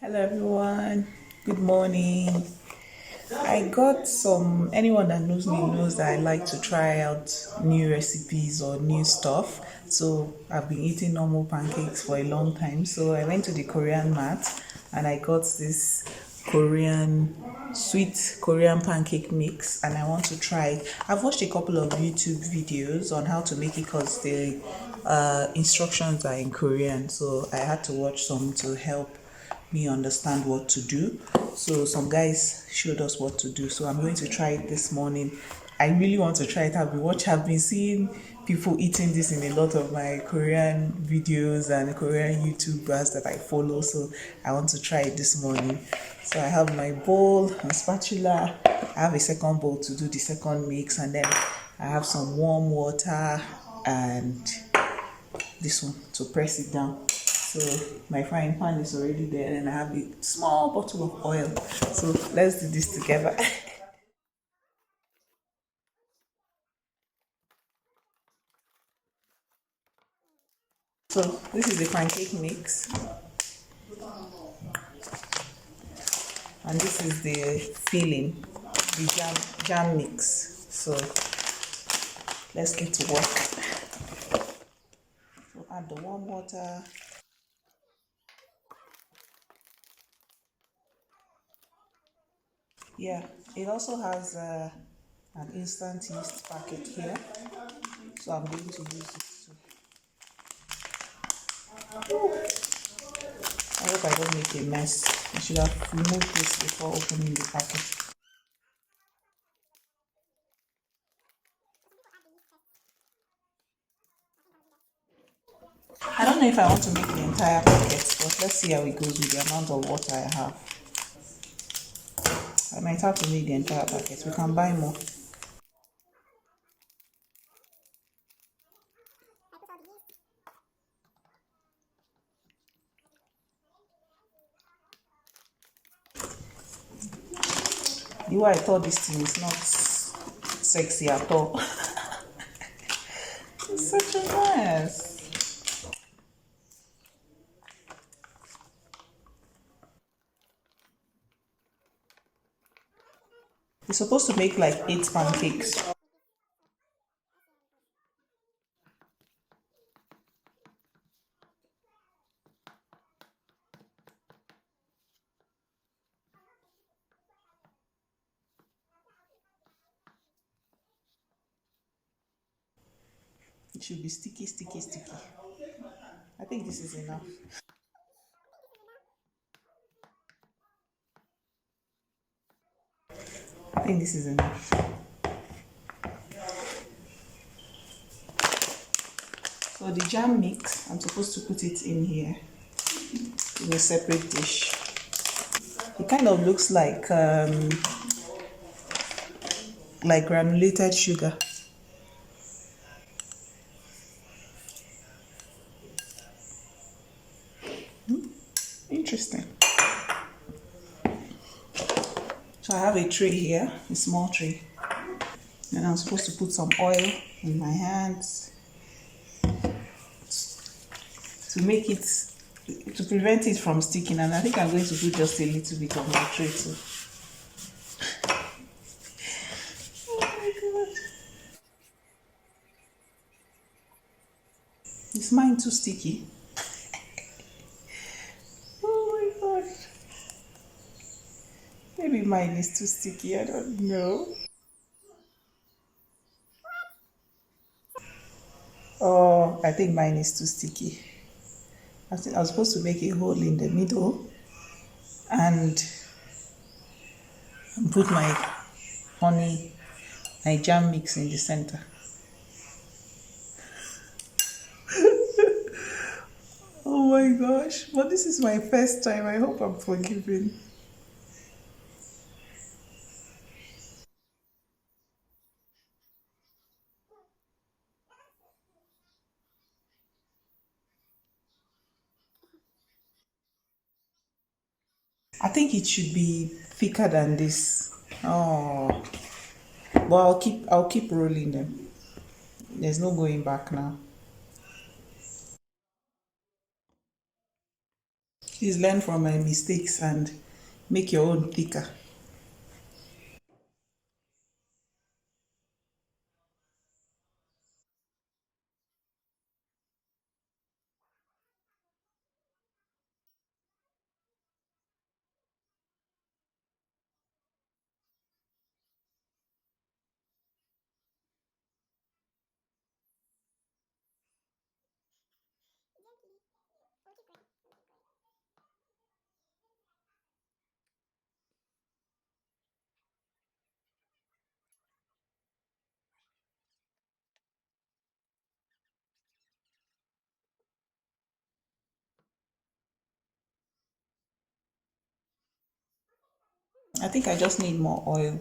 Hello everyone. Good morning. I got anyone that knows me knows that I like to try out new recipes or new stuff. So I've been eating normal pancakes for a long time. So I went to the Korean mart and I got this Korean sweet Korean pancake mix and I want to try it. I've watched a couple of YouTube videos on how to make it because the instructions are in Korean. So I had to watch some to help me understand what to do. So some guys showed us what to do. So I'm going to try it this morning. I really want to try it. I've been seeing people eating this in a lot of my Korean videos and Korean YouTubers that I follow. So I want to try it this morning. So I have my bowl and spatula. I have a second bowl to do the second mix, and then I have some warm water and this one to press it down. So my frying pan is already there and I have a small bottle of oil. So let's do this together. So this is the pancake mix and this is the filling, the jam mix. So let's get to work. So add the warm water. Yeah, it also has an instant yeast packet here. So I'm going to use it too. I hope I don't make a mess. I should have removed this before opening the packet. I don't know if I want to make the entire packet, but let's see how it goes with the amount of water I have. I might have to make the entire packet. We can buy more. You I thought this thing is not sexy at all. It's such a mess. You're supposed to make like 8 pancakes. It should be sticky, sticky, sticky. I think this is enough. I think this is enough. So the jam mix, I'm supposed to put it in here in a separate dish. It kind of looks like granulated sugar. Interesting. So I have a tray here, a small tray. And I'm supposed to put some oil in my hands to make it, to prevent it from sticking. And I think I'm going to put just a little bit on my tray too. Oh my god. Is mine too sticky? Oh my god. Maybe mine is too sticky, I don't know. Oh, I think mine is too sticky. I think I was supposed to make a hole in the middle and put my honey, my jam mix in the center. Oh my gosh, but this is my first time. I hope I'm forgiven. I think it should be thicker than this. Oh, but I'll keep rolling them. There's no going back now. Please learn from my mistakes and make your own thicker. I think I just need more oil.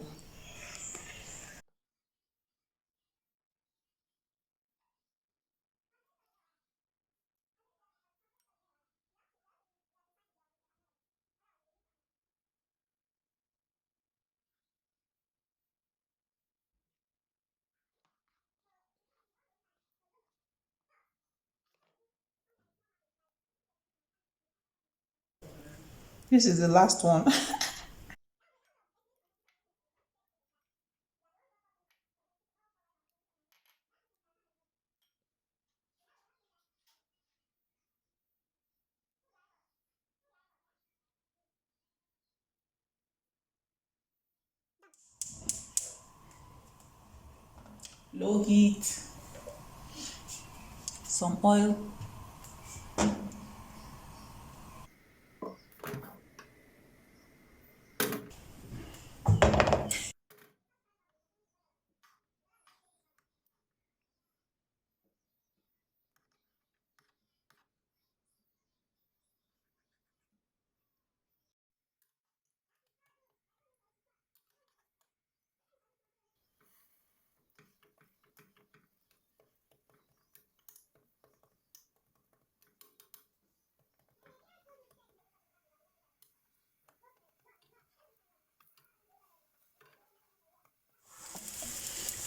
This is the last one. Low heat, some oil.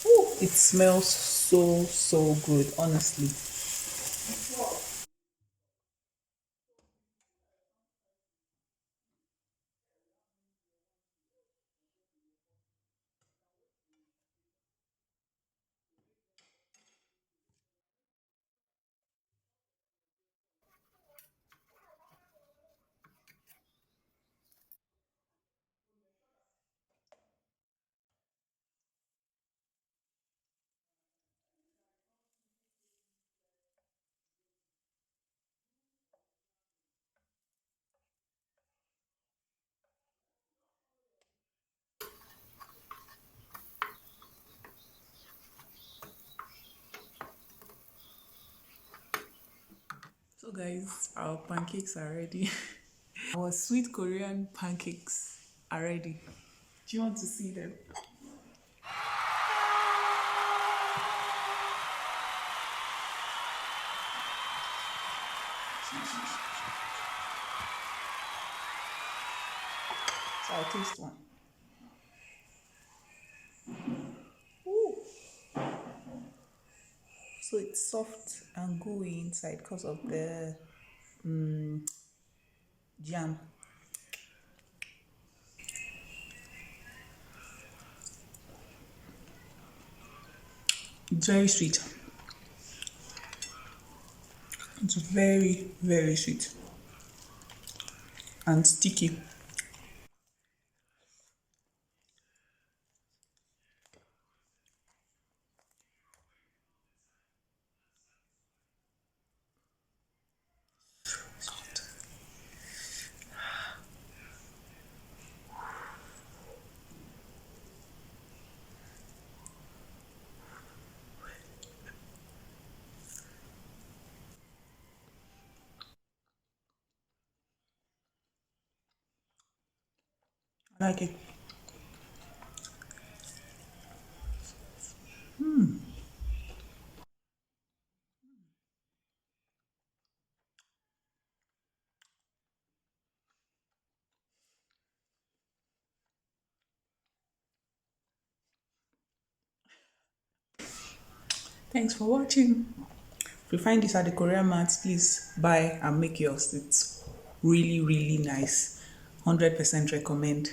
Ooh, it smells so good, honestly. So guys, our pancakes are ready. Our sweet Korean pancakes are ready. Do you want to see them? So I'll taste one. Ooh. So it's soft and gooey inside because of the jam. It's very sweet. It's very sweet and sticky. I like it. Thanks for watching. If you find this at the Korean marts, please buy and make yours. It's Really, really nice. 100% recommend.